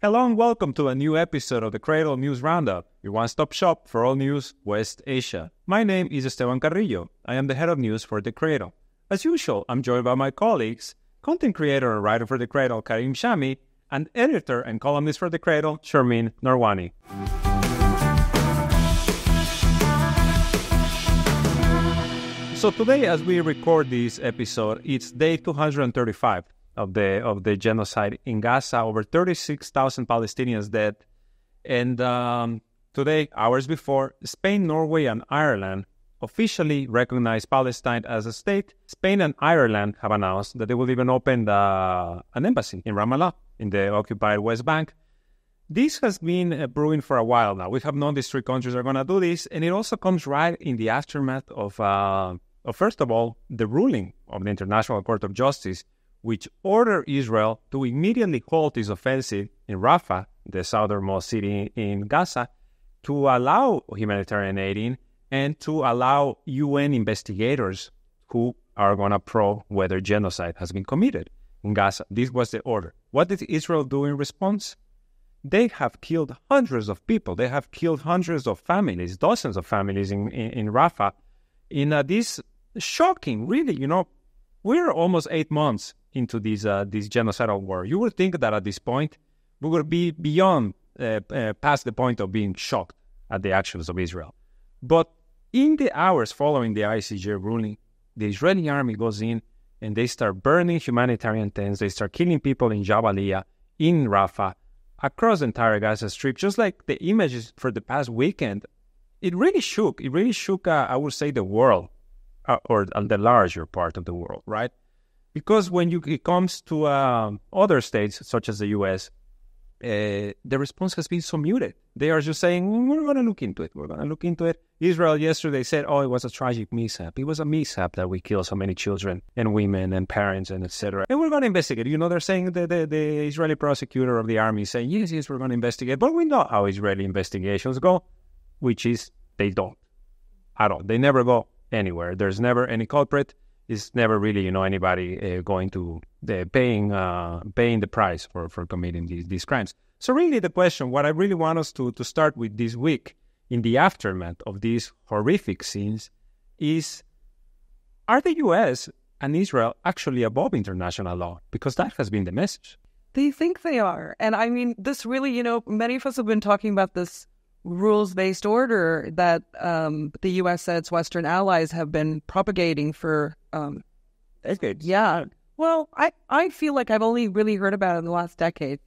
Hello and welcome to a new episode of the Cradle News Roundup, your one-stop shop for all news West Asia. My name is Esteban Carrillo. I am the head of news for The Cradle. As usual, I'm joined by my colleagues, content creator and writer for The Cradle, Karim Shami, and editor and columnist for The Cradle, Sharmin Narwani. So today, as we record this episode, it's day 235 of the genocide in Gaza. Over 36,000 Palestinians dead. And today, hours before, Spain, Norway, and Ireland officially recognized Palestine as a state. Spain and Ireland have announced that they will even open an embassy in Ramallah, in the occupied West Bank. This has been brewing for a while now. We have known these three countries are going to do this, and it also comes right in the aftermath of first of all, the ruling of the International Court of Justice, which ordered Israel to immediately halt its offensive in Rafah, the southernmost city in Gaza, to allow humanitarian aid in and to allow UN investigators who are going to probe whether genocide has been committed in Gaza. This was the order. What did Israel do in response? They have killed hundreds of people. They have killed hundreds of families, dozens of families in Rafah. In this shocking, really, we're almost 8 months into this genocidal war. You would think that at this point, we would be beyond, past the point of being shocked at the actions of Israel. But in the hours following the ICJ ruling, the Israeli army goes in and they start burning humanitarian tents. They start killing people in Jabalia, in Rafah, across the entire Gaza Strip. Just like the images for the past weekend, it really shook, I would say, the world, or the larger part of the world, right? Because when it comes to other states, such as the U.S., the response has been so muted. They are just saying, we're going to look into it. Israel yesterday said, it was a tragic mishap. It was a mishap that we killed so many children and women and parents and etc. And we're going to investigate. They're saying the Israeli prosecutor of the army is saying, yes, we're going to investigate. But we know how Israeli investigations go, which is they don't at all. They never go anywhere. There's never any culprit. It's never really, anybody going to paying the price for committing these crimes. So really the question, what I really want us to start with this week in the aftermath of these horrific scenes is, are the U.S. and Israel actually above international law? Because that has been the message. They think they are. And I mean, this really, many of us have been talking about this rules-based order that the U.S. and its Western allies have been propagating for decades. Yeah. Well, I feel like I've only really heard about it in the last decade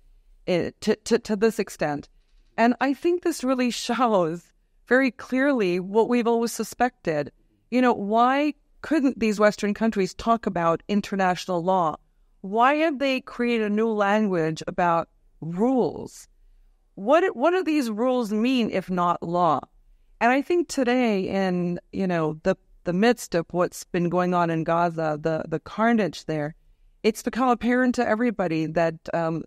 to this extent. And I think this really shows very clearly what we've always suspected. Why couldn't these Western countries talk about international law? Why have they created a new language about rules? What do these rules mean if not law? And I think today in, the midst of what's been going on in Gaza, the carnage there, it's become apparent to everybody that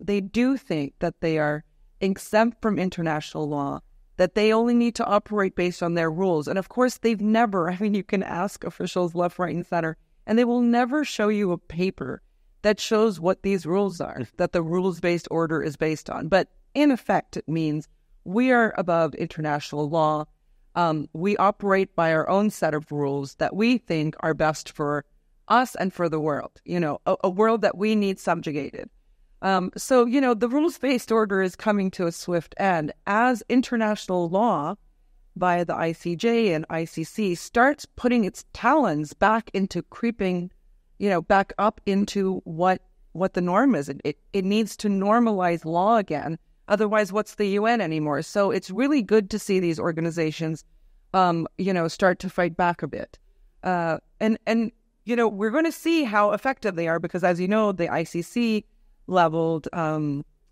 they do think that they are exempt from international law, that they only need to operate based on their rules. And of course, they've never, you can ask officials left, right, and center, and they will never show you a paper that shows what these rules are, that the rules-based order is based on. But in effect, it means we are above international law. We operate by our own set of rules that we think are best for us and for the world, a world that we need subjugated. So, the rules-based order is coming to a swift end as international law via the ICJ and ICC starts putting its talons back into creeping, back up into what the norm is. It needs to normalize law again. Otherwise, what's the UN anymore? So it's really good to see these organizations, start to fight back a bit. And we're going to see how effective they are because, as you know, the ICC leveled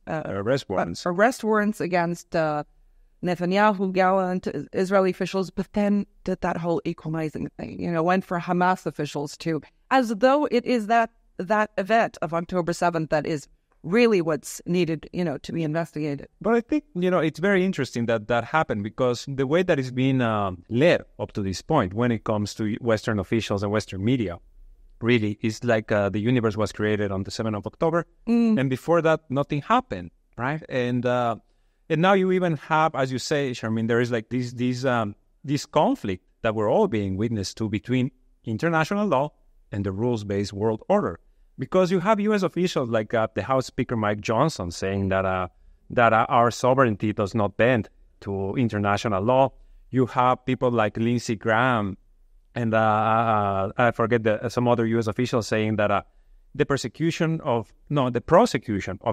arrest warrants against Netanyahu, gallant Israeli officials, but then did that whole equalizing thing, went for Hamas officials too, as though it is that event of October 7th that is really what's needed, to be investigated. But I think, it's very interesting that happened because the way that it's been led up to this point when it comes to Western officials and Western media, really is like the universe was created on the 7th of October. And before that, nothing happened. right? And now you even have, as you say, Charmaine, there is like this conflict that we're all being witness to between international law and the rules-based world order. Because you have U.S. officials like the House Speaker Mike Johnson saying that our sovereignty does not bend to international law. You have people like Lindsey Graham and I forget some other U.S. officials saying that the prosecution of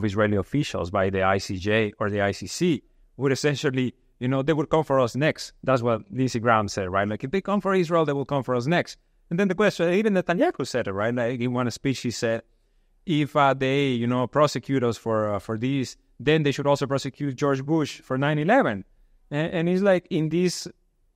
Israeli officials by the ICJ or the ICC would essentially, they would come for us next. That's what Lindsey Graham said, right? Like, if they come for Israel, they will come for us next. And then the question, even Netanyahu said it, right? Like, in one speech, he said, if they, prosecute us for this, then they should also prosecute George Bush for 9/11. And he's like, in this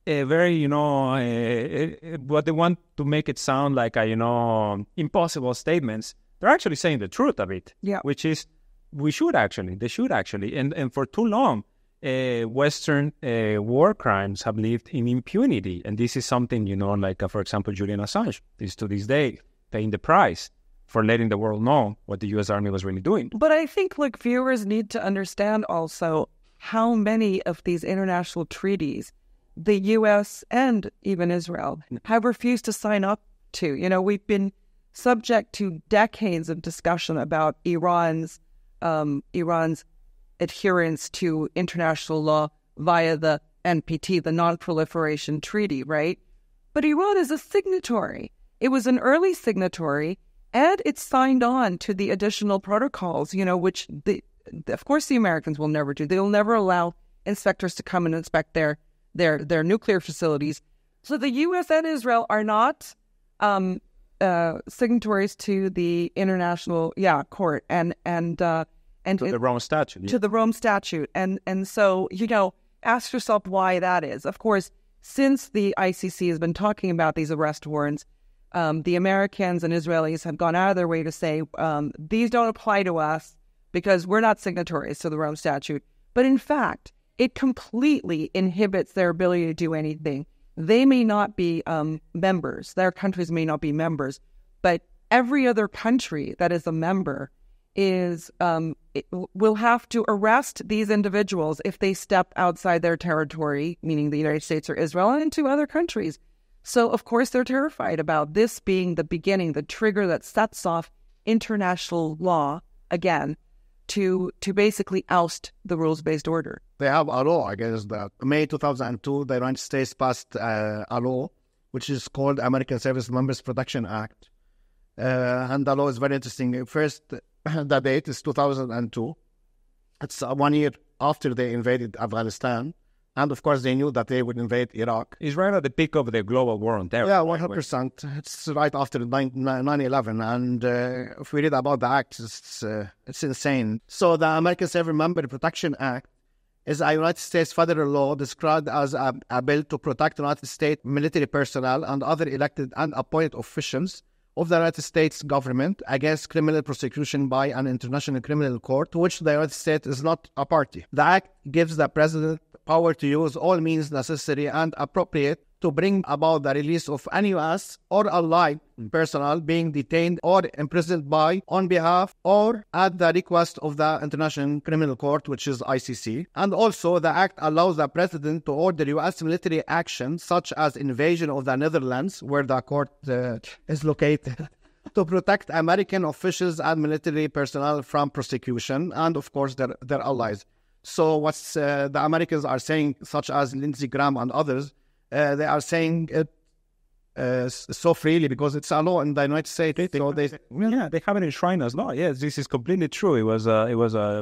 very, what they want to make it sound like, impossible statements, they're actually saying the truth of it, which is they should actually. And for too long, Western war crimes have lived in impunity. And this is something, for example, Julian Assange is to this day paying the price for letting the world know what the U.S. Army was really doing. But I think, viewers need to understand also how many of these international treaties the U.S. and even Israel have refused to sign up to. We've been subject to decades of discussion about Iran's adherence to international law via the NPT, the Non-Proliferation Treaty, right? But Iran is a signatory. It was an early signatory, and it signed on to the additional protocols, which, of course, the Americans will never do. They'll never allow inspectors to come and inspect their nuclear facilities. So the U.S. and Israel are not signatories to the international court and to the Rome Statute. To the Rome Statute. And so, ask yourself why that is. Of course, since the ICC has been talking about these arrest warrants, the Americans and Israelis have gone out of their way to say, these don't apply to us because we're not signatories to the Rome Statute. But in fact, it completely inhibits their ability to do anything. They may not be members. Their countries may not be members. But every other country that is a member will have to arrest these individuals if they step outside their territory, meaning the United States or Israel, and into other countries. So, of course, they're terrified about this being the beginning, the trigger that sets off international law again to basically oust the rules-based order. They have a law against that. May 2002, the United States passed a law which is called American Service Members Protection Act. And the law is very interesting. First, the date is 2002. It's 1 year after they invaded Afghanistan. And, of course, they knew that they would invade Iraq. It's right at the peak of the global war on terror. Yeah, 100%. It's right after 9/11. And if we read about the act, it's insane. So the American Service Member Protection Act is a United States federal law described as a bill to protect United States military personnel and other elected and appointed officials of the United States government against criminal prosecution by an international criminal court to which the United States is not a party. The act gives the president power to use all means necessary and appropriate to bring about the release of any U.S. or allied personnel being detained or imprisoned by, on behalf, or at the request of the International Criminal Court, which is ICC. And also, the act allows the president to order U.S. military action, such as invasion of the Netherlands, where the court is located, to protect American officials and military personnel from prosecution, and, of course, their allies. So what the Americans are saying, such as Lindsey Graham and others, they are saying it so freely because it's a law in the United States. They have it enshrined as law. Yes, this is completely true. It was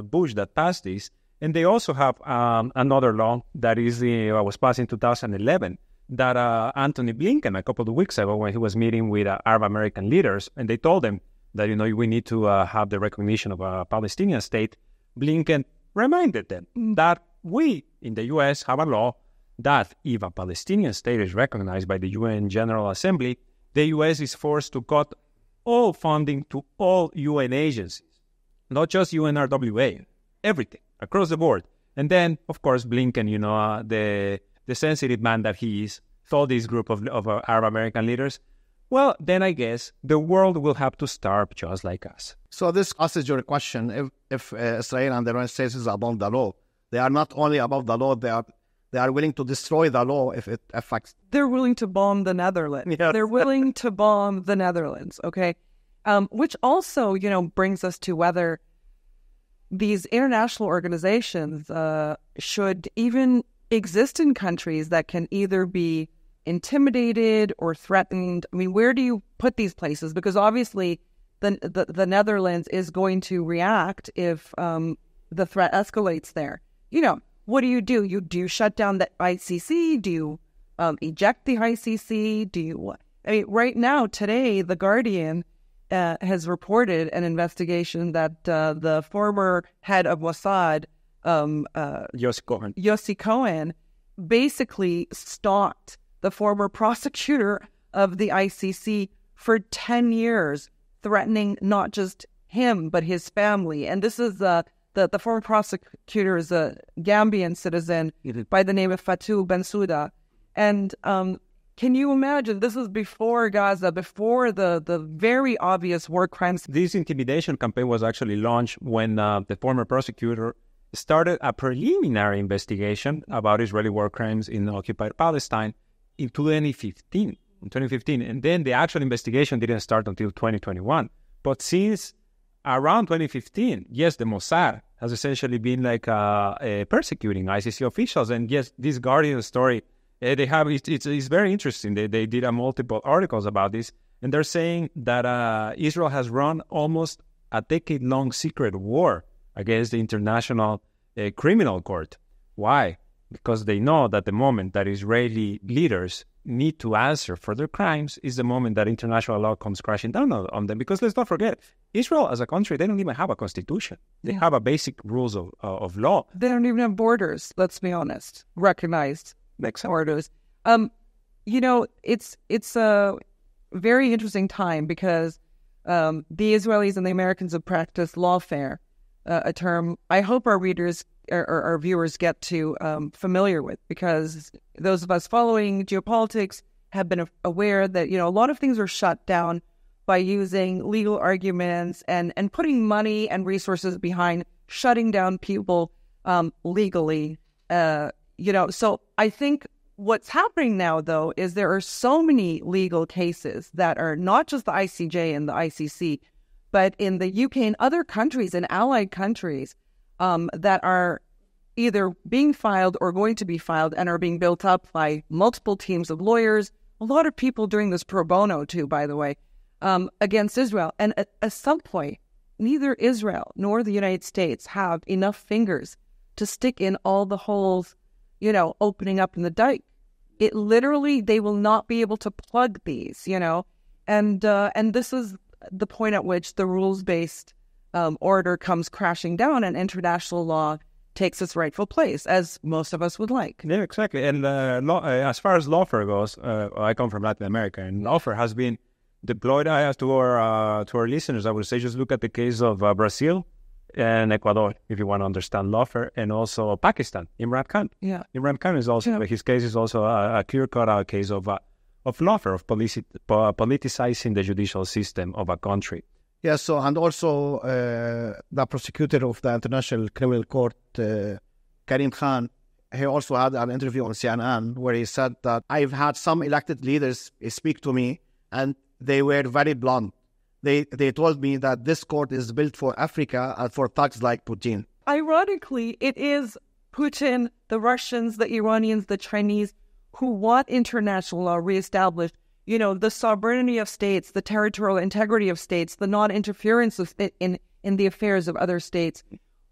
Bush that passed this, and they also have another law that was passed in 2011 that Anthony Blinken a couple of weeks ago when he was meeting with Arab American leaders, and they told them that we need to have the recognition of a Palestinian state. Blinken reminded them that we in the U.S. have a law that if a Palestinian state is recognized by the UN General Assembly, the U.S. is forced to cut all funding to all UN agencies, not just UNRWA, everything, across the board. And then, of course, Blinken, the sensitive man that he is, told this group of Arab American leaders, well, then I guess the world will have to starve just like us. So this answers your question. If Israel and the United States is above the law, they are not only above the law, they are willing to destroy the law if it affects. They're willing to bomb the Netherlands. Yes. They're willing to bomb the Netherlands, okay? Which also, brings us to whether these international organizations should even exist in countries that can either be intimidated or threatened. I mean, where do you put these places? Because obviously the Netherlands is going to react if the threat escalates there. What do? Do you shut down the ICC? Do you eject the ICC? Right now, today, The Guardian has reported an investigation that the former head of Mossad, Yossi Cohen, basically stalked the former prosecutor of the ICC for 10 years, threatening not just him, but his family. And this is the former prosecutor is a Gambian citizen by the name of Fatou Bensouda. And can you imagine, this is before Gaza, before the very obvious war crimes. This intimidation campaign was actually launched when the former prosecutor started a preliminary investigation about Israeli war crimes in occupied Palestine in 2015. And then the actual investigation didn't start until 2021. But since around 2015, yes, the Mossad has essentially been persecuting ICC officials. And yes, this Guardian story, it's very interesting. They did multiple articles about this, and they're saying that Israel has run almost a decade-long secret war against the International Criminal Court. Why? Because they know that the moment that Israeli leaders need to answer for their crimes is the moment that international law comes crashing down on them. Because let's not forget, Israel as a country, they don't even have a constitution. They have a basic rules of law. They don't even have borders, let's be honest, recognized borders. It's a very interesting time because the Israelis and the Americans have practiced lawfare, a term I hope our readers or our viewers get to familiar with, because those of us following geopolitics have been aware that, a lot of things are shut down by using legal arguments and putting money and resources behind shutting down people legally. So I think what's happening now, though, is there are so many legal cases that are not just the ICJ and the ICC, but in the UK and other countries and allied countries that are either being filed or going to be filed and are being built up by multiple teams of lawyers, a lot of people doing this pro bono too, by the way, against Israel. And at some point, neither Israel nor the United States have enough fingers to stick in all the holes, opening up in the dike. It literally, they will not be able to plug these, and this is the point at which the rules-based order comes crashing down and international law takes its rightful place, as most of us would like. Yeah, exactly. And as far as lawfare goes, I come from Latin America, and lawfare has been deployed. To our listeners, I would say just look at the case of Brazil and Ecuador, if you want to understand lawfare, and also Pakistan, Imran Khan. Yeah. Imran Khan is also, his case is also a clear-cut case of lawfare, of politicizing the judicial system of a country. Yeah, so, and also the prosecutor of the International Criminal Court, Karim Khan, he also had an interview on CNN where he said that I've had some elected leaders speak to me and they were very blunt. They told me that this court is built for Africa and for thugs like Putin. Ironically, it is Putin, the Russians, the Iranians, the Chinese who want international law reestablished. The sovereignty of states, the territorial integrity of states, the non-interference in the affairs of other states,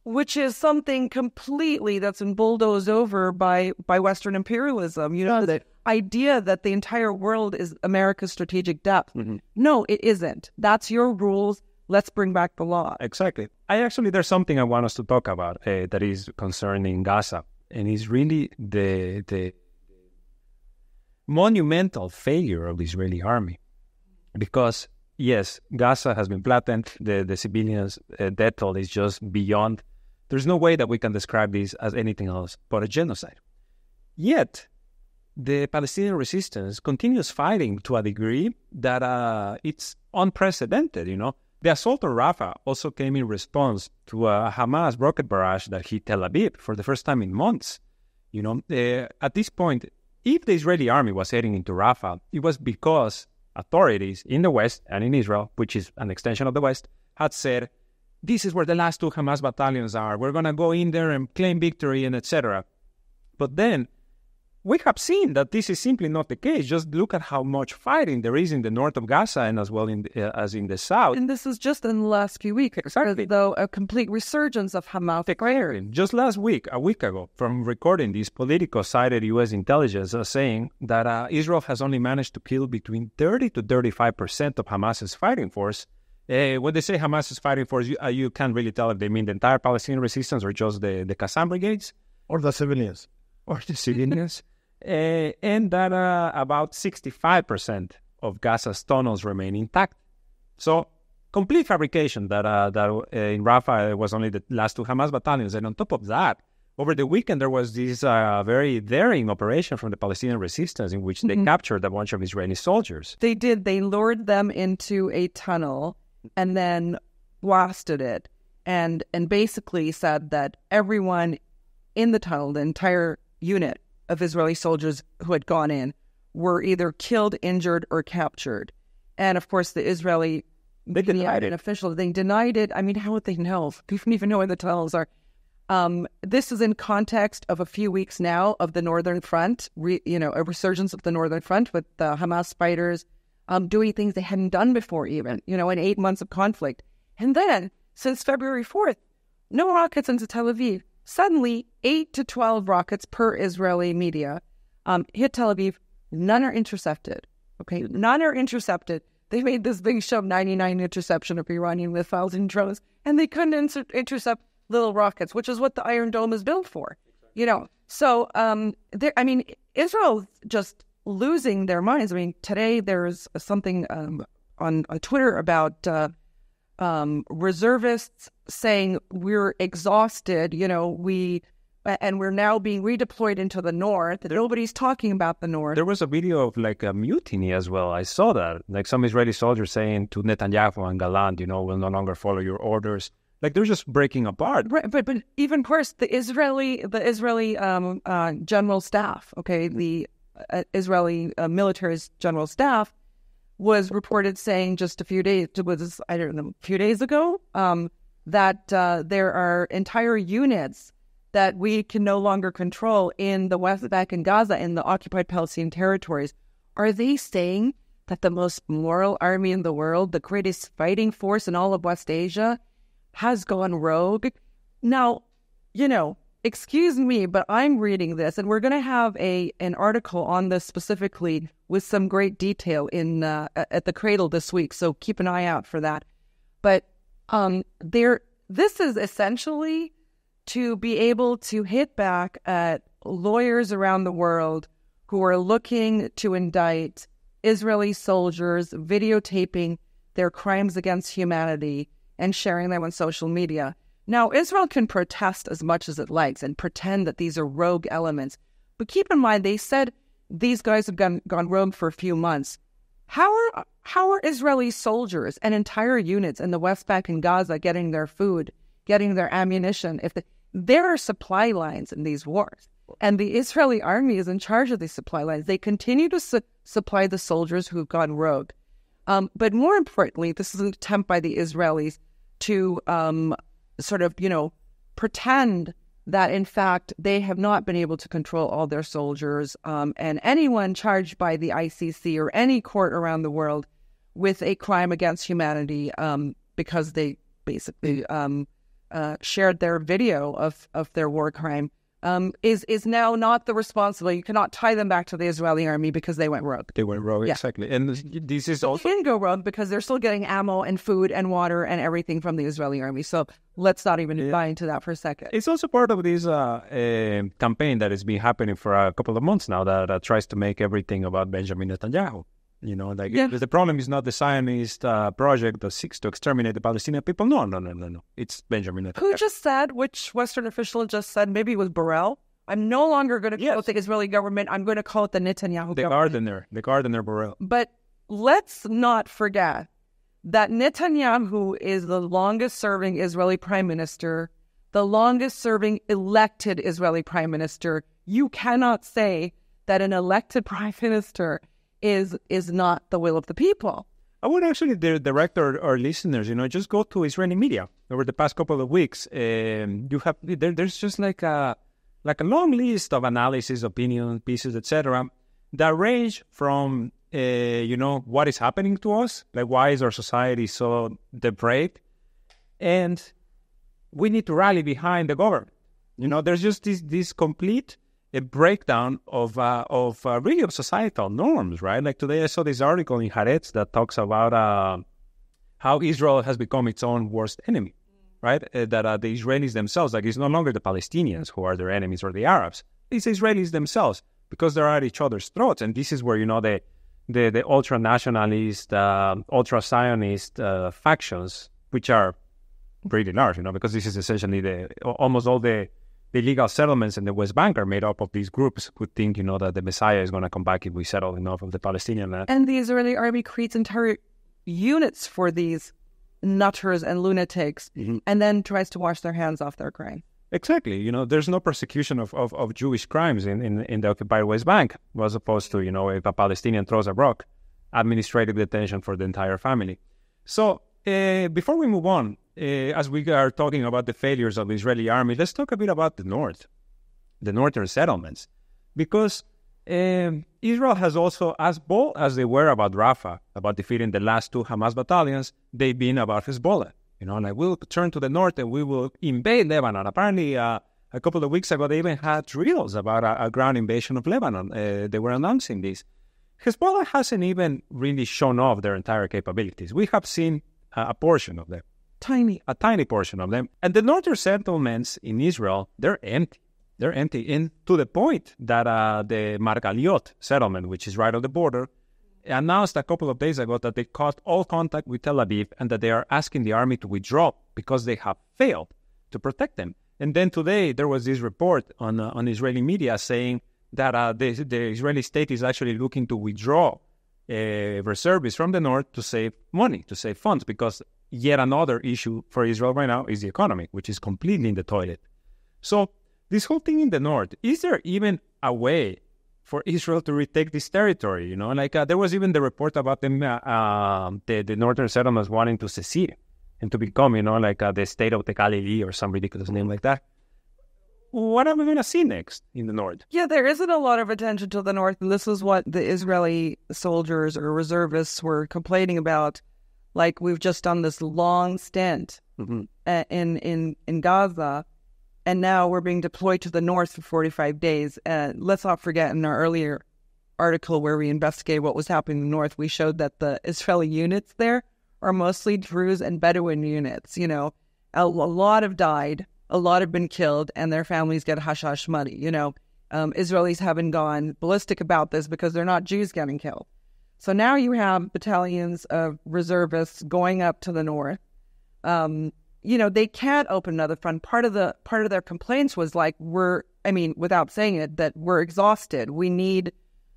which is something completely that's been bulldozed over by Western imperialism. The idea that the entire world is America's strategic depth. Mm-hmm. No, it isn't. That's your rules. Let's bring back the law. Exactly. There's something I want us to talk about that is concerning Gaza, and it's really the monumental failure of the Israeli army. Because, yes, Gaza has been flattened. The civilians' death toll is just beyond. There's no way that we can describe this as anything else but a genocide. Yet, the Palestinian resistance continues fighting to a degree that it's unprecedented, The assault on Rafah also came in response to a Hamas rocket barrage that hit Tel Aviv for the first time in months. At this point, if the Israeli army was heading into Rafah, it was because authorities in the West and in Israel, which is an extension of the West, had said, this is where the last 2 Hamas battalions are. We're going to go in there and claim victory and etc. But then we have seen that this is simply not the case. Just look at how much fighting there is in the north of Gaza and as well as in the south. And this is just in the last few weeks. Exactly. Though a complete resurgence of Hamas. Just last week, a week ago, from recording this, Politico cited U.S. intelligence as saying that Israel has only managed to kill between 30 to 35% of Hamas's fighting force. When they say Hamas's fighting force, you can't really tell if they mean the entire Palestinian resistance or just the Qassam brigades. Or the civilians. Or the civilians. And that about 65% of Gaza's tunnels remain intact. So, complete fabrication that in Rafah was only the last 2 Hamas battalions. And on top of that, over the weekend, there was this very daring operation from the Palestinian resistance in which they captured a bunch of Israeli soldiers. They did. They lured them into a tunnel and then blasted it and basically said that everyone in the tunnel, the entire unit of Israeli soldiers who had gone in, were either killed, injured, or captured. And of course, the Israeli officials, they denied it. I mean, how would they know? They don't even know where the tunnels are. This is in context of a few weeks now of the Northern Front, a resurgence of the Northern Front with the Hamas fighters doing things they hadn't done before even, in 8 months of conflict. And then, since February 4th, no rockets into Tel Aviv. Suddenly, 8 to 12 rockets per Israeli media hit Tel Aviv. None are intercepted. Okay, none are intercepted. They made this big show of 99 interception of Iranian missiles and drones, and they couldn't intercept little rockets, which is what the Iron Dome is built for. So Israel's just losing their minds. I mean, today there's something on Twitter about reservists saying we're exhausted, and we're now being redeployed into the north. Nobody's talking about the north. There was a video of like a mutiny as well. I saw that. Like some Israeli soldiers saying to Netanyahu and Gallant, we'll no longer follow your orders. Like they're just breaking apart. Right, but even worse, the Israeli general staff, the Israeli military's general staff was reported saying just a few days ago, that there are entire units that we can no longer control in the West Bank and Gaza, in the occupied Palestinian territories. Are they saying that the most moral army in the world, the greatest fighting force in all of West Asia, has gone rogue? Now, excuse me, but I'm reading this, and we're going to have an article on this specifically with some great detail in at the Cradle this week, so keep an eye out for that. But this is essentially to be able to hit back at lawyers around the world who are looking to indict Israeli soldiers, videotaping their crimes against humanity and sharing them on social media. Now, Israel can protest as much as it likes and pretend that these are rogue elements. But keep in mind, they said these guys have gone rogue for a few months. How are Israeli soldiers and entire units in the West Bank and Gaza getting their food, getting their ammunition? There are supply lines in these wars, and the Israeli army is in charge of these supply lines. They continue to supply the soldiers who have gone rogue. But more importantly, this is an attempt by the Israelis to pretend that, in fact, they have not been able to control all their soldiers, and anyone charged by the ICC or any court around the world with a crime against humanity because they basically shared their video of their war crime is now not the responsible. You cannot tie them back to the Israeli army because they went rogue. They went rogue, exactly. And this is also... They didn't go rogue because they're still getting ammo and food and water and everything from the Israeli army. So let's not even buy into that for a second. It's also part of this campaign that has been happening for a couple of months now that tries to make everything about Benjamin Netanyahu. The problem is not the Zionist project that seeks to exterminate the Palestinian people. No. It's Benjamin Netanyahu. Who just said, which Western official just said, maybe it was Borrell, I'm no longer going to call it the Israeli government. I'm going to call it the Netanyahu government. The Gardener Borrell. But let's not forget that Netanyahu is the longest-serving Israeli prime minister, the longest-serving elected Israeli prime minister. You cannot say that an elected prime minister is not the will of the people. I would actually direct our listeners, just go to Israeli media over the past couple of weeks. You have there's just like a long list of analysis, opinion pieces, etc., that range from what is happening to us, like why is our society so depraved, and we need to rally behind the government. There's just this complete a breakdown of really of societal norms, right? Like today I saw this article in Haaretz that talks about how Israel has become its own worst enemy, right? That the Israelis themselves, like it's no longer the Palestinians who are their enemies or the Arabs, it's Israelis themselves because they're at each other's throats. And this is where, the ultra-nationalist, ultra-Zionist factions, which are pretty large, because this is essentially almost all the illegal settlements in the West Bank are made up of these groups who think, that the Messiah is going to come back if we settle enough of the Palestinian land. And the Israeli army creates entire units for these nutters and lunatics, and then tries to wash their hands off their crime. Exactly. There's no persecution of Jewish crimes in the occupied West Bank, as opposed to, if a Palestinian throws a rock, administrative detention for the entire family. So before we move on, as we are talking about the failures of the Israeli army, let's talk a bit about the north, the northern settlements. Because Israel has also, as bold as they were about Rafah, about defeating the last 2 Hamas battalions, they've been about Hezbollah. We'll turn to the north and we will invade Lebanon. Apparently, a couple of weeks ago, they even had drills about a ground invasion of Lebanon. They were announcing this. Hezbollah hasn't even really shown off their entire capabilities. We have seen a portion of them. A tiny portion of them. And the northern settlements in Israel, they're empty. They're empty to the point that the Margaliot settlement, which is right on the border, announced a couple of days ago that they cut all contact with Tel Aviv and that they are asking the army to withdraw because they have failed to protect them. And then today there was this report on Israeli media saying that the Israeli state is actually looking to withdraw reservists from the north to save money, to save funds, because yet another issue for Israel right now is the economy, which is completely in the toilet. So this whole thing in the north, is there even a way for Israel to retake this territory? There was even the report about them, the northern settlements wanting to secede and to become, the state of the Galilee or some ridiculous name like that. What are we going to see next in the north? Yeah, there isn't a lot of attention to the north, and this is what the Israeli soldiers or reservists were complaining about. Like, we've just done this long stint in Gaza, and now we're being deployed to the north for 45 days. And let's not forget, in our earlier article where we investigated what was happening in the north, we showed that the Israeli units there are mostly Druze and Bedouin units. A lot have died, a lot have been killed, and their families get hush-hush money. Israelis haven't gone ballistic about this because they're not Jews getting killed. So now you have battalions of reservists going up to the north. They can't open another front. Part of their complaints was like, without saying it, that we're exhausted. We need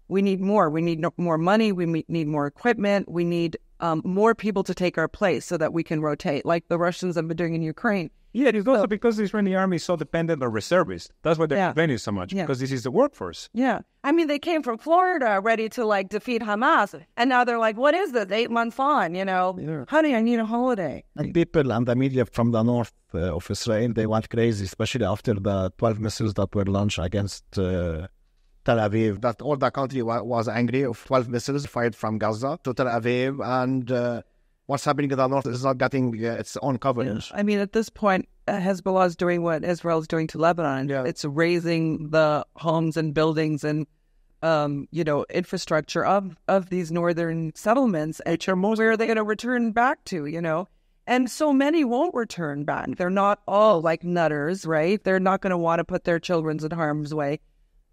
more. We need more money. We need more equipment. We need more people to take our place so that we can rotate, like the Russians have been doing in Ukraine. Yeah, it's also because the Israeli army is so dependent on reservists. That's why they're complaining so much, because this is the workforce. Yeah. They came from Florida ready to, defeat Hamas, and now they're like, what is this, 8 months on, Honey, I need a holiday. And people and the media from the north of Israel, they went crazy, especially after the 12 missiles that were launched against Tel Aviv. That all the country was angry of 12 missiles fired from Gaza to Tel Aviv, and what's happening in the north is not getting its own coverage. At this point, Hezbollah is doing what Israel is doing to Lebanon. Yeah. It's raising the homes and buildings and, infrastructure of these northern settlements. Where are they going to return back to, And so many won't return back. They're not all like nutters, right? They're not going to want to put their children in harm's way.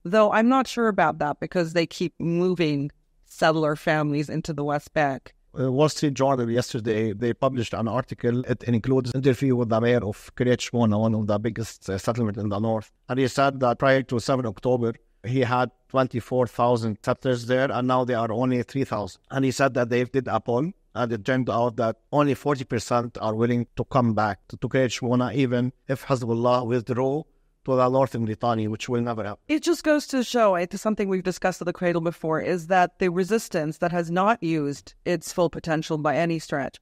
Though I'm not sure about that because they keep moving settler families into the West Bank. Wall Street Journal yesterday, they published an article. It includes an interview with the mayor of Kiryat Shmona, one of the biggest settlements in the north. And he said that prior to 7 October, he had 24,000 settlers there, and now they are only 3,000. And he said that they did a poll, and it turned out that only 40% are willing to come back to Kiryat Shmona, even if Hezbollah withdraw to the northern Litani, which will never happen. It just goes to show, it's something we've discussed at the Cradle before, is that the resistance that has not used its full potential by any stretch,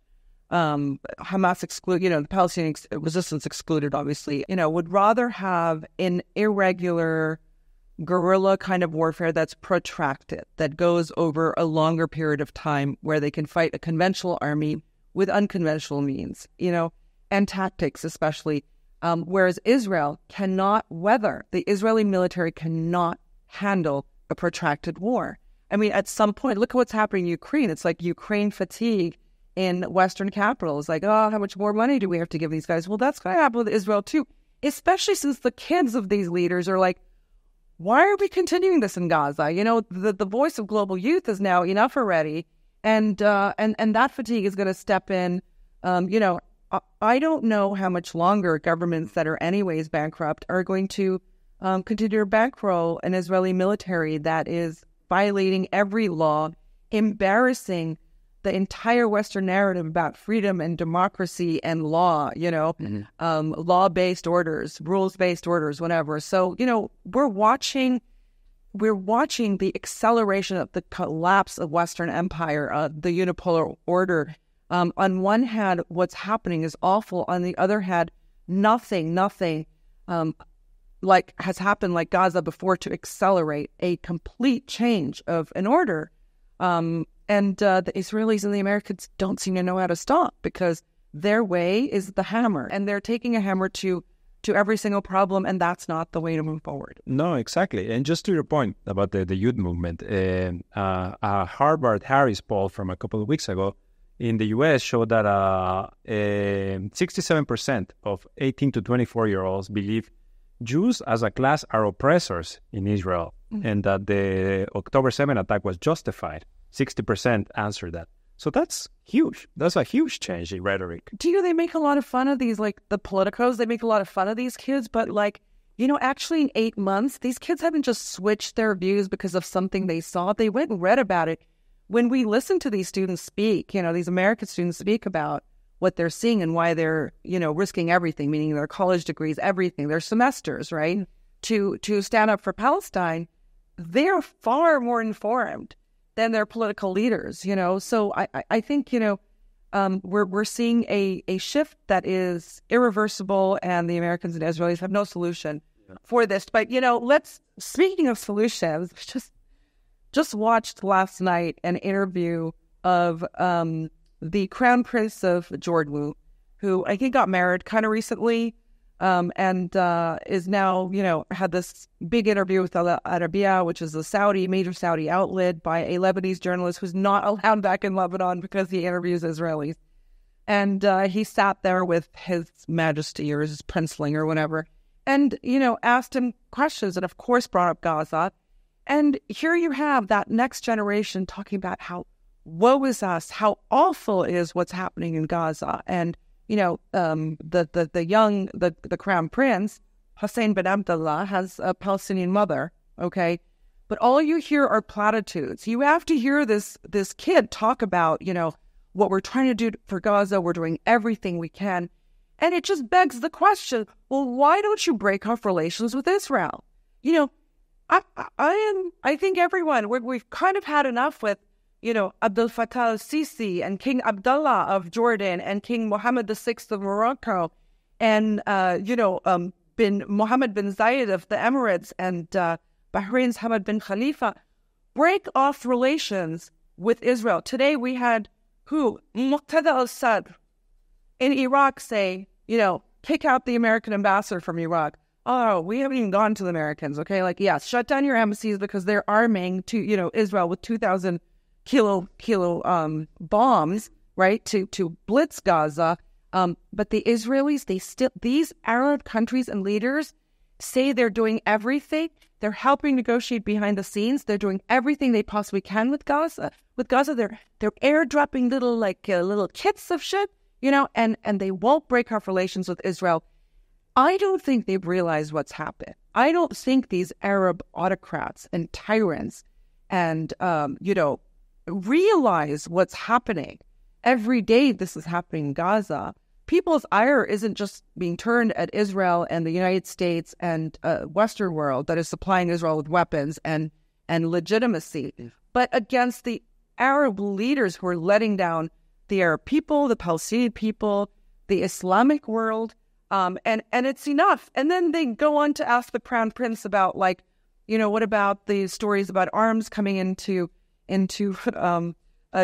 Hamas excluded, the Palestinian resistance excluded, obviously, would rather have an irregular guerrilla kind of warfare that's protracted, that goes over a longer period of time, where they can fight a conventional army with unconventional means, and tactics especially. Whereas Israel cannot weather, the Israeli military cannot handle a protracted war. I mean, at some point, look at what's happening in Ukraine. It's like Ukraine fatigue in Western capitals. Like, oh, how much more money do we have to give these guys? Well, that's going to happen with Israel too, especially since the kids of these leaders are like, why are we continuing this in Gaza? The voice of global youth is now enough already. And that fatigue is going to step in, I don't know how much longer governments that are anyways bankrupt are going to continue to bankroll an Israeli military that is violating every law, embarrassing the entire Western narrative about freedom and democracy and law, law-based orders, rules-based orders, whatever. So, we're watching the acceleration of the collapse of Western empire, the unipolar order. On one hand, what's happening is awful. On the other hand, nothing like has happened like Gaza before to accelerate a complete change of an order. And the Israelis and the Americans don't seem to know how to stop, because their way is the hammer, and they're taking a hammer to every single problem, and that's not the way to move forward. No, exactly. And just to your point about the youth movement, a Harvard-Harris poll from a couple of weeks ago in the U.S. showed that 67% of 18 to 24-year-olds believe Jews as a class are oppressors in Israel, and that the October 7 attack was justified. 60% answered that. So that's huge. That's a huge change in rhetoric. They make a lot of fun of these, like the politicos, they make a lot of fun of these kids, but actually in 8 months, these kids haven't just switched their views because of something they saw. They went and read about it. When we listen to these students speak, these American students speak about what they're seeing and why they're, risking everything, meaning their college degrees, everything, their semesters, right, to stand up for Palestine, they're far more informed than their political leaders, So I think, we're seeing a shift that is irreversible, and the Americans and Israelis have no solution for this. But, speaking of solutions, just watched last night an interview of the Crown Prince of Jordan, who I think got married kind of recently, and is now, had this big interview with Al Arabiya, which is a major Saudi outlet, by a Lebanese journalist who's not allowed back in Lebanon because he interviews Israelis. And he sat there with His Majesty or his princeling or whatever, and, asked him questions, and of course brought up Gaza. And here you have that next generation talking about how woe is us, how awful is what's happening in Gaza. And, the Crown Prince, Hussein bin Abdullah, has a Palestinian mother, okay? But all you hear are platitudes. You have to hear this kid talk about, what we're trying to do for Gaza. We're doing everything we can. And it just begs the question, well, why don't you break off relations with Israel? I think everyone, we've kind of had enough with, Abdel Fattah al-Sisi and King Abdullah of Jordan and King Mohammed VI of Morocco and, Mohammed bin Zayed of the Emirates and Bahrain's Hamad bin Khalifa. Break off relations with Israel. Today we had Muqtada al-Sadr in Iraq say, kick out the American ambassador from Iraq. Oh, we haven't even gone to the Americans, okay? Shut down your embassies because they're arming Israel with 2,000 kilo bombs, right, to blitz Gaza. But the Israelis, these Arab countries and leaders, say they're doing everything. They're helping negotiate behind the scenes. They're doing everything they possibly can with Gaza. With Gaza, they're airdropping little kits of shit, and they won't break off relations with Israel. I don't think they've realized what's happened. I don't think these Arab autocrats and tyrants and, realize what's happening. Every day this is happening in Gaza. People's ire isn't just being turned at Israel and the United States and Western world that is supplying Israel with weapons and legitimacy, but against the Arab leaders who are letting down the Arab people, the Palestinian people, the Islamic world, and it's enough. And then they go on to ask the Crown Prince about, what about the stories about arms coming into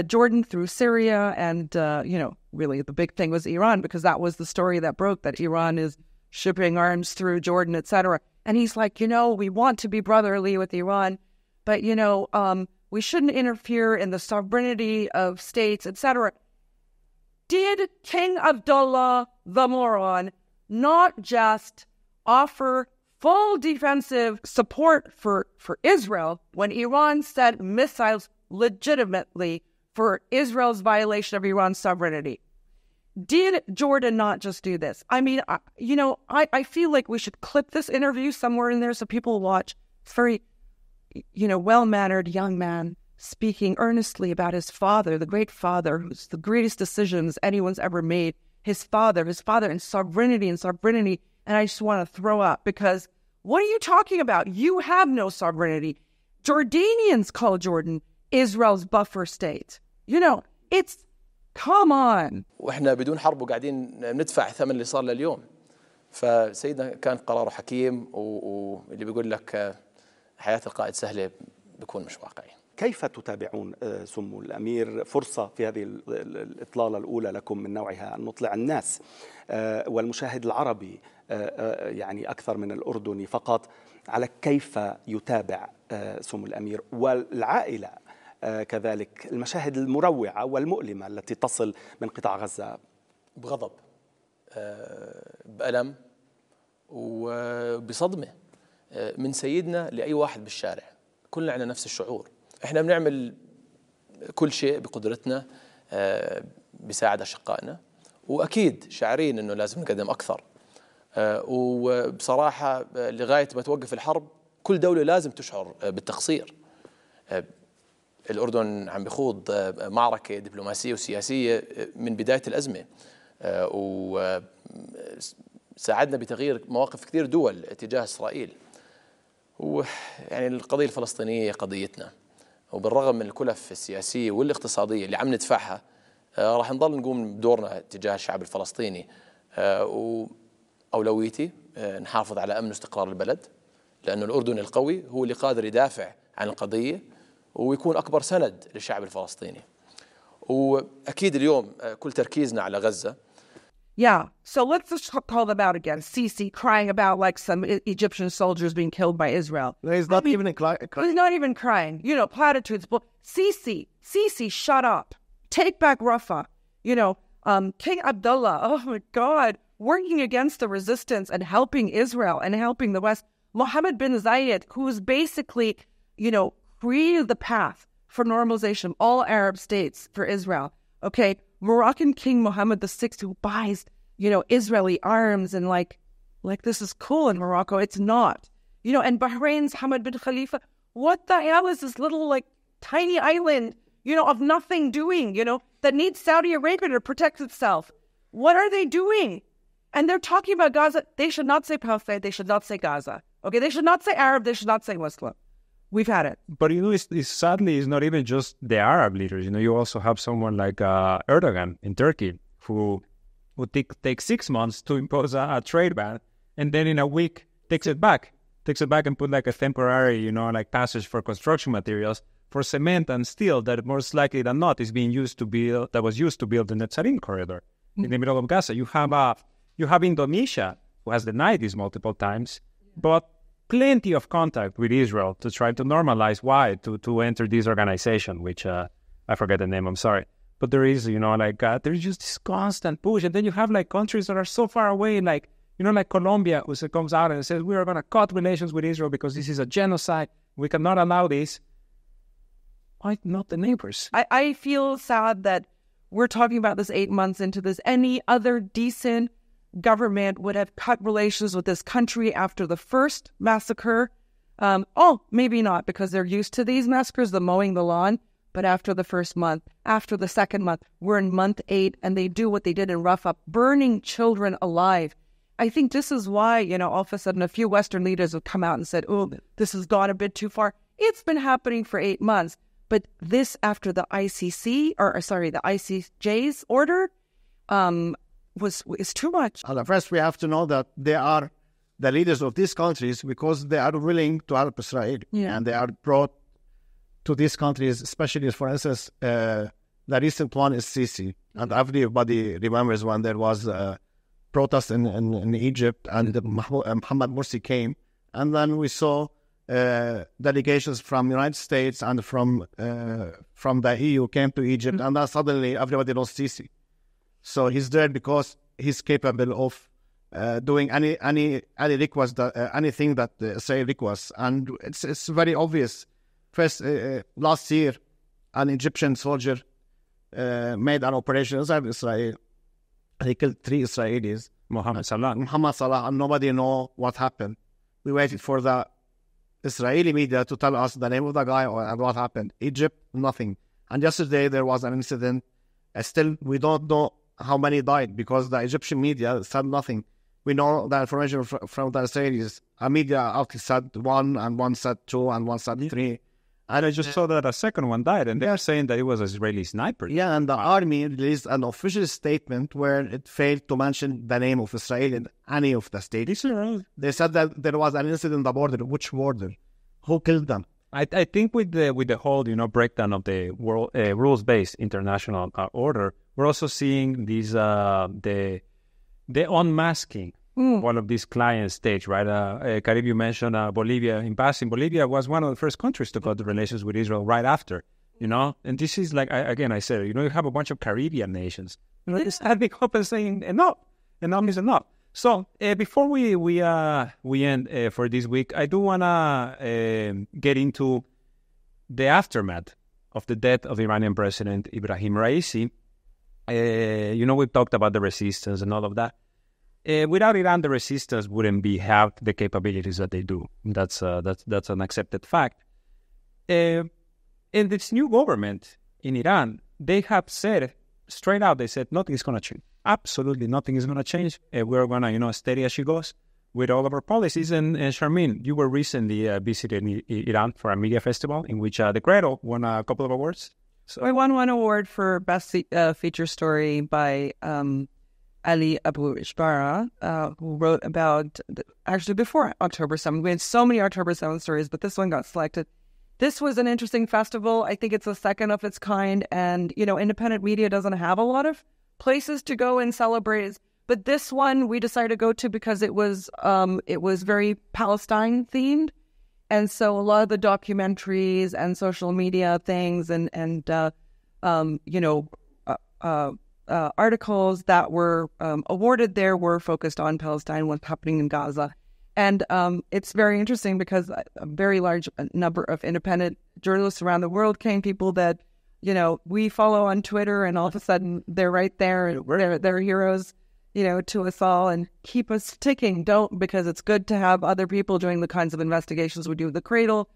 Jordan through Syria, and really the big thing was Iran, because that was the story that broke, that Iran is shipping arms through Jordan, etc. And he's like, we want to be brotherly with Iran, but we shouldn't interfere in the sovereignty of states, etc. Did King Abdullah the moron not just offer full defensive support for Israel when Iran sent missiles legitimately for Israel's violation of Iran's sovereignty? Did Jordan not just do this? I mean, I feel like we should clip this interview somewhere in there so people watch. It's very, well-mannered young man speaking earnestly about his father, the great father, who's the greatest decisions anyone's ever made. His father and sovereignty. And I just want to throw up, because what are you talking about? You have no sovereignty. Jordanians call Jordan Israel's buffer state. It's, come on. واحنا بدون حرب وقاعدين ندفع ثمن اللي صار لليوم. فسيدنا كان قراره حكيم، واللي بيقول لك حياة القائد سهلة بيكون مش واقعي. كيف تتابعون سمو الأمير فرصة في هذه الإطلالة الأولى لكم من نوعها أن نطلع الناس والمشاهد العربي يعني أكثر من الأردني فقط على كيف يتابع سمو الأمير والعائلة كذلك المشاهد المروعة والمؤلمة التي تصل من قطاع غزة؟ بغضب، بألم وبصدمة من سيدنا لأي واحد بالشارع. كلنا عندنا نفس الشعور. احنا بنعمل كل شيء بقدرتنا بساعد أشقائنا، وأكيد شاعرين أنه لازم نقدم أكثر. وبصراحة لغاية ما توقف الحرب كل دولة لازم تشعر بالتقصير. الأردن عم بخوض معركة دبلوماسية وسياسية من بداية الأزمة، وساعدنا بتغيير مواقف كثير دول تجاه إسرائيل. ويعني القضية الفلسطينية قضيتنا، وبالرغم من الكلف السياسية والاقتصادية اللي عم ندفعها راح نضل نقوم بدورنا تجاه الشعب الفلسطيني. وأولويتي نحافظ على أمن واستقرار البلد، لأنه الأردن القوي هو اللي قادر يدافع عن القضية ويكون أكبر سند للشعب الفلسطيني. وأكيد اليوم كل تركيزنا على غزة. Yeah, so let's just call them out again. Sisi crying about like some Egyptian soldiers being killed by Israel. He's not even crying. He's not even crying. Platitudes. But Sisi, shut up. Take back Rafah. King Abdullah, oh my God, working against the resistance and helping Israel and helping the West. Mohammed bin Zayed, who's basically, created the path for normalization of all Arab states for Israel. Okay, Moroccan King Mohammed VI, who buys, Israeli arms and like this is cool in Morocco. It's not. And Bahrain's Hamad bin Khalifa. What the hell is this little tiny island, of nothing doing, that needs Saudi Arabia to protect itself? What are they doing? And they're talking about Gaza. They should not say Palestine. They should not say Gaza. Okay, they should not say Arab. They should not say Muslim. We've had it. But sadly, it's not even just the Arab leaders. You also have someone like Erdogan in Turkey who would take 6 months to impose a trade ban, and then in a week takes it back and put a temporary, passage for construction materials for cement and steel that most likely than not is being used to build the Netzarim corridor in the middle of Gaza. You have Indonesia, who has denied this multiple times, but plenty of contact with Israel to try to normalize why to enter this organization, which I forget the name, I'm sorry. But there is, there's just this constant push. And then you have countries that are so far away, like like Colombia, who comes out and says, we are going to cut relations with Israel because this is a genocide. We cannot allow this. Why not the neighbors? I feel sad that we're talking about this 8 months into this. Any other decent government would have cut relations with this country after the first massacre. Maybe not, because they're used to these massacres, the mowing the lawn. But after the first month, after the second month, we're in month 8, and they do what they did in Rafah, burning children alive. I think this is why, all of a sudden a few Western leaders have come out and said, oh, this has gone a bit too far. It's been happening for 8 months. But this, after the the ICJ's order, is too much. First, we have to know that they are the leaders of these countries because they are willing to help Israel. Yeah. And they are brought to these countries, especially, for instance, the recent one is Sisi. And everybody remembers when there was a protest in Egypt and Mohammed Morsi came. And then we saw delegations from the United States and from the EU came to Egypt. And then suddenly everybody knows Sisi. So he's there because he's capable of doing any request, anything that Israel requests. And it's very obvious. First, last year, an Egyptian soldier made an operation inside Israel. He killed 3 Israelis. Mohammed Salah, and nobody know what happened. We waited for the Israeli media to tell us the name of the guy and what happened. Egypt, nothing. And yesterday there was an incident. Still, we don't know how many died because the Egyptian media said nothing. We know the information from the Israelis. A media outlet said 1, and one said 2, and one said 3. And I just saw that a second one died, and they are saying that it was an Israeli sniper. Yeah, and the army released an official statement where it failed to mention the name of Israel in any of the states. They said that there was an incident on the border. Which border? Who killed them? I think with the whole breakdown of the world rules-based international order, we're also seeing these the unmasking. One of these client states, right? Karib, you mentioned Bolivia. In passing, Bolivia was one of the first countries to cut the relations with Israel right after, And this is like, I said, you have a bunch of Caribbean nations. Just standing up and saying, enough is enough. So before we end for this week, I do want to get into the aftermath of the death of Iranian President Ibrahim Raisi. We've talked about the resistance and all of that. Without Iran, the resistance wouldn't have the capabilities that they do. That's an accepted fact. And this new government in Iran, they have said straight out, they said nothing is going to change. Absolutely nothing is going to change. We're going to steady as she goes with all of our policies. And Sharmeen, you were recently visiting Iran for a media festival in which the Cradle won a couple of awards. So I won one award for Best Feature Story by Ali Abu Ishbara, who wrote about, actually before October 7th. We had so many October 7th stories, but this one got selected. This was an interesting festival. I think it's the second of its kind. And, independent media doesn't have a lot of places to go and celebrate. But this one we decided to go to because it was very Palestine themed. And so a lot of the documentaries and social media things and articles that were awarded there were focused on Palestine, what's happening in Gaza. And it's very interesting because a very large number of independent journalists around the world came, people that, we follow on Twitter, and all of a sudden they're right there. They're heroes, to us all, and keep us ticking. Because it's good to have other people doing the kinds of investigations we do with The Cradle,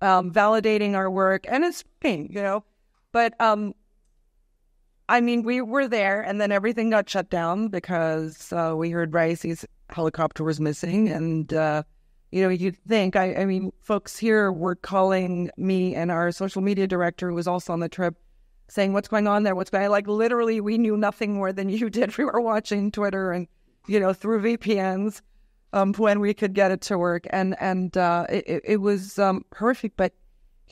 validating our work, and it's pain, But, we were there, and then everything got shut down because we heard Raisi's helicopter was missing. And, you'd think, folks here were calling me and our social media director, who was also on the trip, saying, what's going on there? Like, literally, we knew nothing more than you did. We were watching Twitter and, through VPNs when we could get it to work. And it was horrific, but,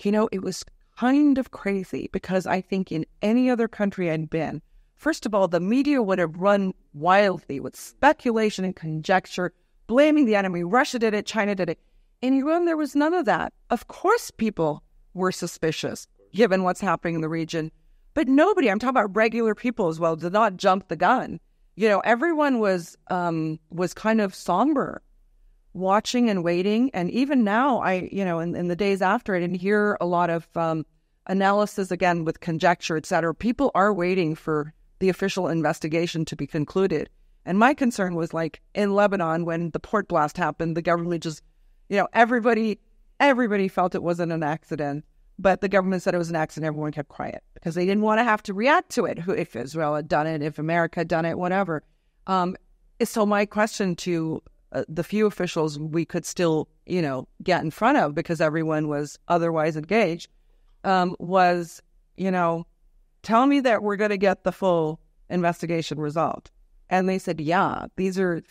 it was kind of crazy because I think in any other country I'd been, first of all, the media would have run wildly with speculation and conjecture, blaming the enemy. Russia did it, China did it. In Iran, there was none of that. Of course, people were suspicious, given what's happening in the region. But nobody, I'm talking about regular people as well, did not jump the gun everyone was kind of somber, watching and waiting. And even now, in the days after, I didn't hear a lot of analysis, again, with conjecture, et cetera. People are waiting for the official investigation to be concluded. And my concern was, like, in Lebanon, when the port blast happened, the government just, everybody felt it wasn't an accident. But the government said it was an accident. Everyone kept quiet because they didn't want to have to react to it. If Israel had done it, if America had done it, whatever. So my question to the few officials we could still, get in front of, because everyone was otherwise engaged, was, tell me that we're going to get the full investigation result. And they said, yeah, these are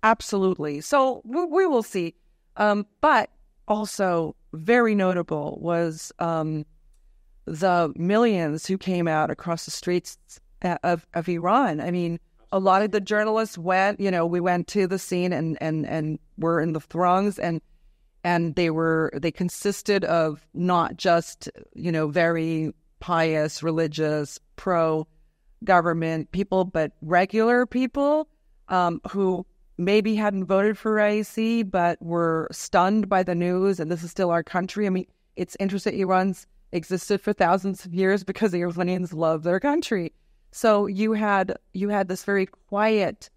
absolutely. So we will see. But also very notable was the millions who came out across the streets of Iran. I mean, a lot of the journalists went, we went to the scene and were in the throngs, and they consisted of not just, very pious, religious, pro-government people, but regular people who maybe hadn't voted for Raisi, but were stunned by the news, and this is still our country. I mean, it's interesting. Iran's existed for thousands of years because the Iranians love their country. So you had this very quiet,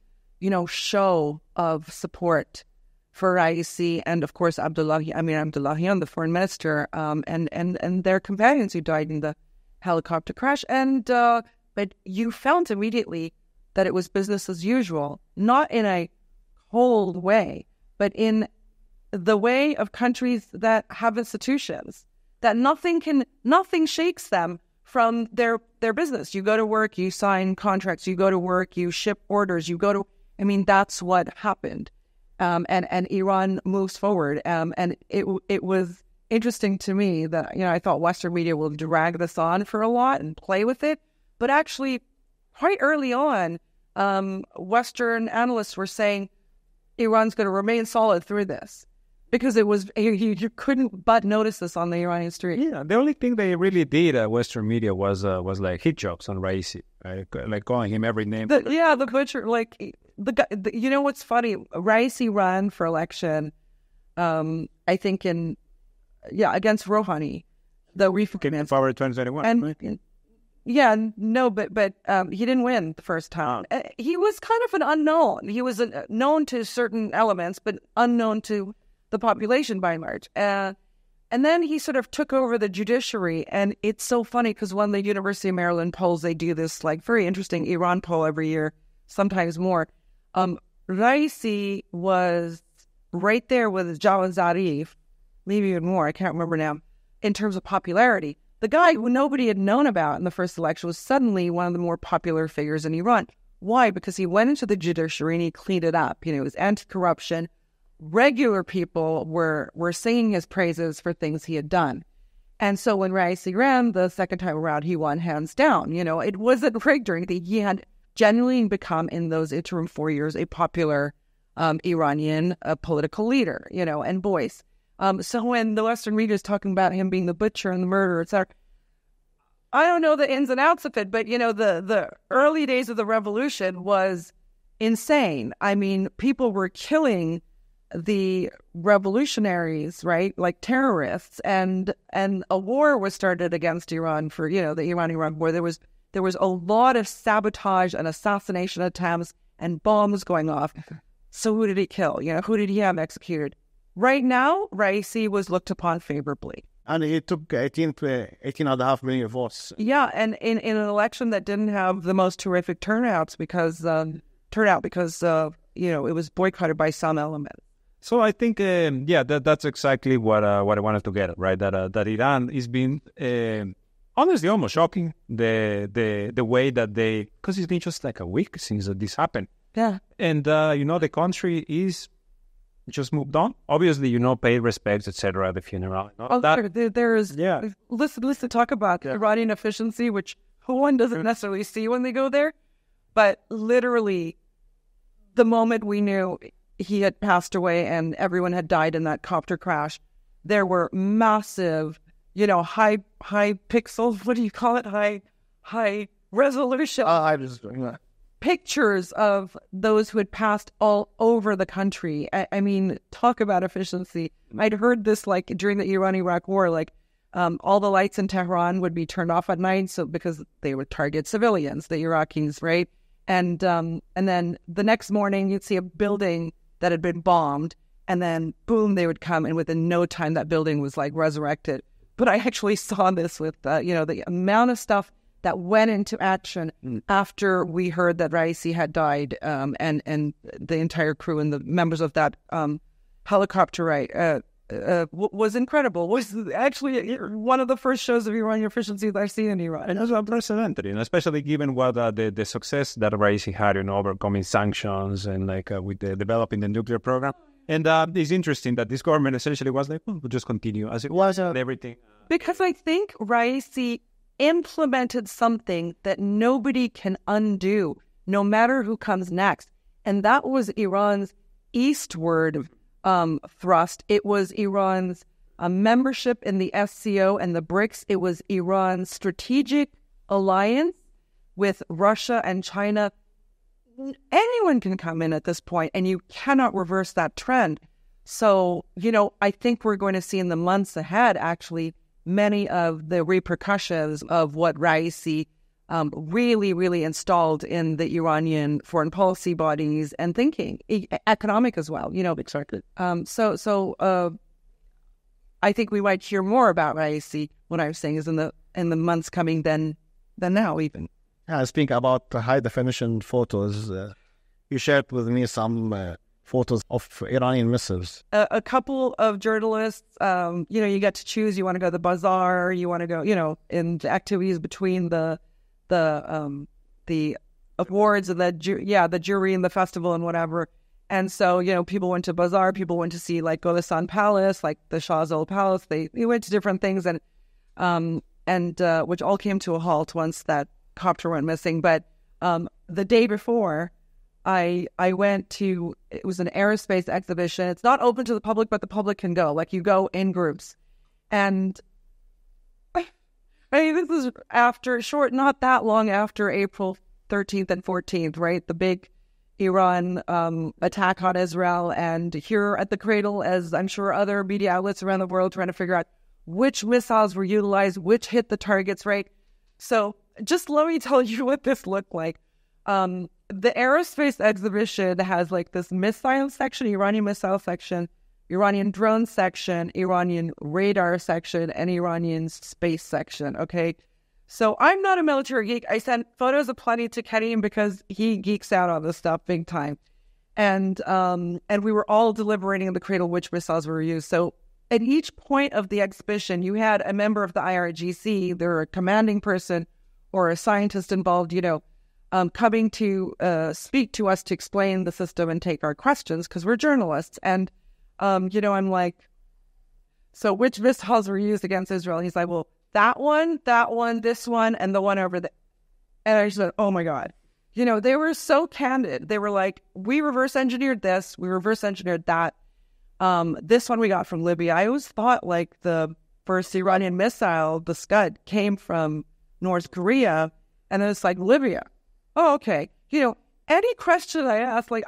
show of support for Raisi, and of course Abdullahian, the foreign minister, and their companions who died in the helicopter crash. And but you felt immediately that it was business as usual, not in a cold way, but in the way of countries that have institutions, that nothing shakes them from their business. You go to work, you sign contracts, you go to work, you ship orders, that's what happened. And Iran moves forward. And it was interesting to me that, I thought Western media will drag this on for a lot and play with it. But actually, quite early on, Western analysts were saying Iran's going to remain solid through this, because it was you couldn't but notice this on the Iranian street. Yeah, the only thing they really did, Western media, was like hit jokes on Raisi, right? Like calling him every name. The butcher, like the guy. What's funny? Raisi ran for election, I think against Rouhani, the Rafah February 2021, and. Right? Yeah, no, but he didn't win the first time. He was kind of an unknown. He was known to certain elements, but unknown to the population by and large. And then he sort of took over the judiciary. And it's so funny because when the University of Maryland polls, they do this like very interesting Iran poll every year, sometimes more. Raisi was right there with Jawad Zarif, maybe even more, I can't remember now, in terms of popularity. The guy who nobody had known about in the first election was suddenly one of the more popular figures in Iran. Why? Because he went into the judiciary and he cleaned it up. It was anti-corruption. Regular people were singing his praises for things he had done. And so when Raisi ran the second time around, he won hands down. It wasn't rigged or anything. He had genuinely become, in those interim 4 years, a popular Iranian political leader, and voice. So when the Western media is talking about him being the butcher and the murderer, etc., I don't know the ins and outs of it, but, the early days of the revolution was insane. I mean, people were killing the revolutionaries, right, like terrorists, and a war was started against Iran for, the Iran-Iraq war. There was a lot of sabotage and assassination attempts and bombs going off. So who did he kill? Who did he have executed? Right now, Raisi was looked upon favorably. And he took 18.5 million votes. Yeah, and in an election that didn't have the most terrific turnouts because it was boycotted by some element. So I think, that's exactly what I wanted to get at, right? That Iran is being, honestly, almost shocking, the way that because it's been just like a week since this happened. Yeah. And, the country is just moved on. Obviously, paid respects, etc. at the funeral. There's listen, talk about Iranian efficiency, which one doesn't necessarily see when they go there. But literally, the moment we knew he had passed away and everyone had died in that copter crash, there were massive, high pixels. What do you call it? High resolution. pictures of those who had passed all over the country. I mean, talk about efficiency. I'd heard this like during the Iran-Iraq war, like all the lights in Tehran would be turned off at night, so because they would target civilians, the Iraqis, right? And then the next morning you'd see a building that had been bombed, and then boom, they would come, and within no time that building was like resurrected. But I actually saw this with the amount of stuff that went into action after we heard that Raisi had died, and the entire crew and the members of that helicopter ride was incredible. Was actually one of the first shows of Iranian efficiency that I've seen in Iran. And also unprecedented, especially given what the success that Raisi had in overcoming sanctions and with developing the nuclear program. And it's interesting that this government essentially was like, we'll just continue as it was and everything. Because I think Raisi implemented something that nobody can undo, no matter who comes next. And that was Iran's eastward thrust. It was Iran's membership in the SCO and the BRICS. It was Iran's strategic alliance with Russia and China. Anyone can come in at this point, and you cannot reverse that trend. So, I think we're going to see in the months ahead, actually, many of the repercussions of what Raisi really, really installed in the Iranian foreign policy bodies and thinking, economic as well, Exactly. So I think we might hear more about Raisi. What I was saying is in the months coming than now even. Speaking about high definition photos, you shared with me some photos of Iranian missiles. A couple of journalists, you get to choose. You want to go to the bazaar. You want to go, in the activities between the awards and the jury and the festival and whatever. And so, people went to bazaar. People went to see like Golistan Palace, like the Shah's old palace. They went to different things and which all came to a halt once that copter went missing. But the day before, I went to, it was an aerospace exhibition. It's not open to the public, but the public can go. Like, you go in groups. And I mean, this is not that long after April 13th and 14th, right? The big Iran attack on Israel. And here at the Cradle, as I'm sure other media outlets around the world trying to figure out which missiles were utilized, which hit the targets, right? So just let me tell you what this looked like. The aerospace exhibition has like this missile section, Iranian missile section, Iranian drone section, Iranian radar section, and Iranian space section, okay? So I'm not a military geek. I sent photos of plenty to Kenny because he geeks out on this stuff big time. And we were all deliberating in the Cradle which missiles were used. So at each point of the exhibition, you had a member of the IRGC, they're a commanding person or a scientist involved, coming to speak to us to explain the system and take our questions because we're journalists. And, I'm like, so which missiles were used against Israel? He's like, well, that one, this one, and the one over there. And I just said, oh my God. They were so candid. They were like, we reverse engineered this. We reverse engineered that. This one we got from Libya. I always thought like the first Iranian missile, the Scud, came from North Korea. And then it's like Libya. Oh, okay. Any question I asked, like,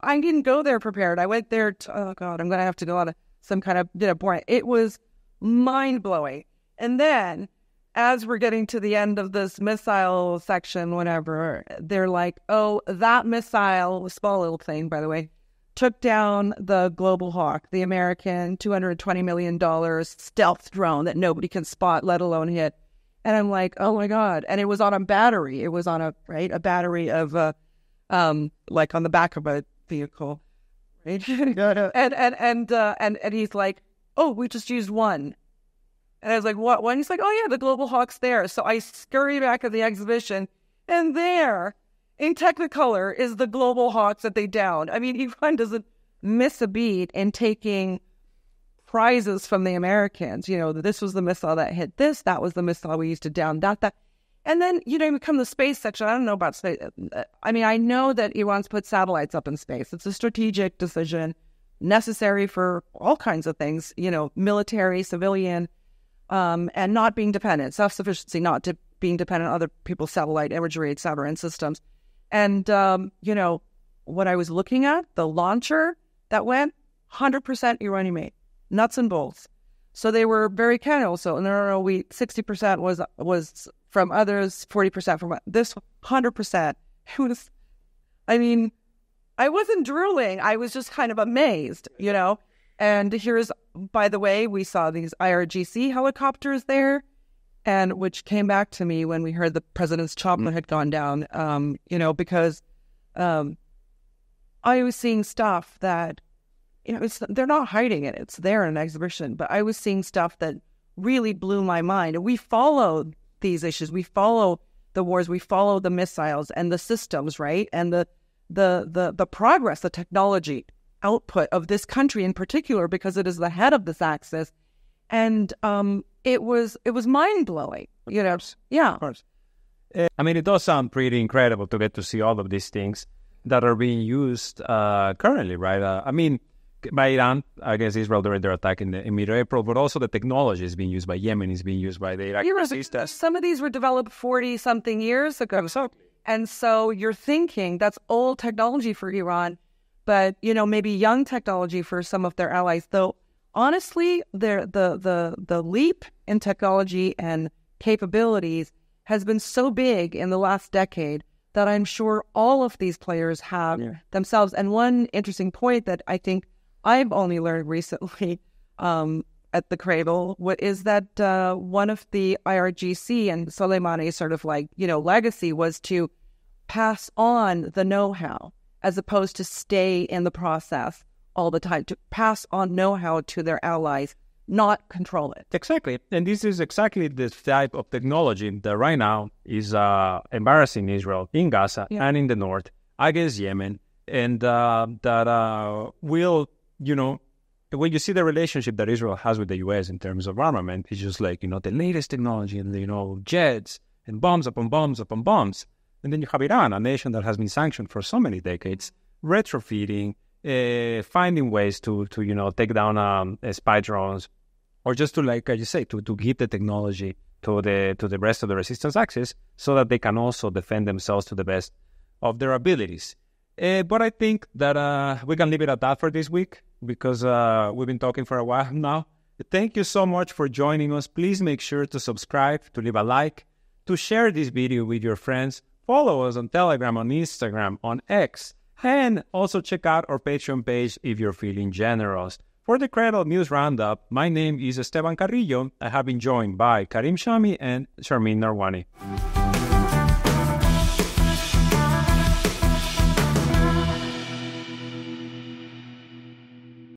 I didn't go there prepared. I went there oh God, I'm going to have to go on some kind of point. It was mind-blowing. And then, as we're getting to the end of this missile section, whatever, they're like, oh, that missile, small little thing, by the way, took down the Global Hawk, the American $220 million stealth drone that nobody can spot, let alone hit. And I'm like, oh my God. And it was on a battery. It was on a battery of, like on the back of a vehicle. Right? And he's like, oh, we just used one. And I was like, what one? He's like, oh yeah, the Global Hawk's there. So I scurry back at the exhibition, and there, in Technicolor, is the Global Hawks that they downed. I mean, Iran doesn't miss a beat in taking prizes from the Americans. This was the missile that hit this. That was the missile we used to down that. And then, you become the space section. I don't know about space. I mean, I know that Iran's put satellites up in space. It's a strategic decision necessary for all kinds of things, military, civilian, and not being dependent, self-sufficiency, not being dependent on other people's satellite imagery, et cetera, and systems. And, what I was looking at, the launcher that went, 100% Iranian-made, nuts and bolts. So they were very candid. So no, 60% was from others, 40% from this, 100%. It was, I wasn't drooling. I was just kind of amazed, And here's, by the way, we saw these IRGC helicopters there, and which came back to me when we heard the president's chopper had gone down, because I was seeing stuff that, they're not hiding it. It's there in an exhibition. But I was seeing stuff that really blew my mind. And we follow these issues. We follow the wars. We follow the missiles and the systems, right? And the progress, the technology output of this country in particular, because it is the head of this axis. And it was mind-blowing, Yeah. Of course. It does sound pretty incredible to get to see all of these things that are being used currently, right? By Iran against Israel during their attack in mid-April, but also the technology is being used by Yemen, is being used by the Iraqi resistance. Some of these were developed 40-something years ago. Exactly. And so you're thinking that's old technology for Iran, but, maybe young technology for some of their allies. Though, honestly, the leap in technology and capabilities has been so big in the last decade that I'm sure all of these players have themselves. And one interesting point that I think I've only learned recently at the Cradle is that one of the IRGC and Soleimani's sort of legacy was to pass on the know-how as opposed to stay in the process all the time, to pass on know-how to their allies, not control it. Exactly. And this is exactly the type of technology that right now is embarrassing Israel in Gaza and in the north against Yemen. And that will, when you see the relationship that Israel has with the U.S. in terms of armament, it's just like, the latest technology and, jets and bombs upon bombs upon bombs. And then you have Iran, a nation that has been sanctioned for so many decades, retrofitting, finding ways to take down spy drones, or just to, like you say, to give the technology to the rest of the resistance axis so that they can also defend themselves to the best of their abilities. But I think that we can leave it at that for this week, because we've been talking for a while now. Thank you so much for joining us. Please make sure to subscribe, to leave a like, to share this video with your friends. Follow us on Telegram, on Instagram, on X, and also check out our Patreon page if you're feeling generous. For the Cradle News Roundup, my name is Esteban Carrillo. I have been joined by Karim Shami and Sharmin Narwani.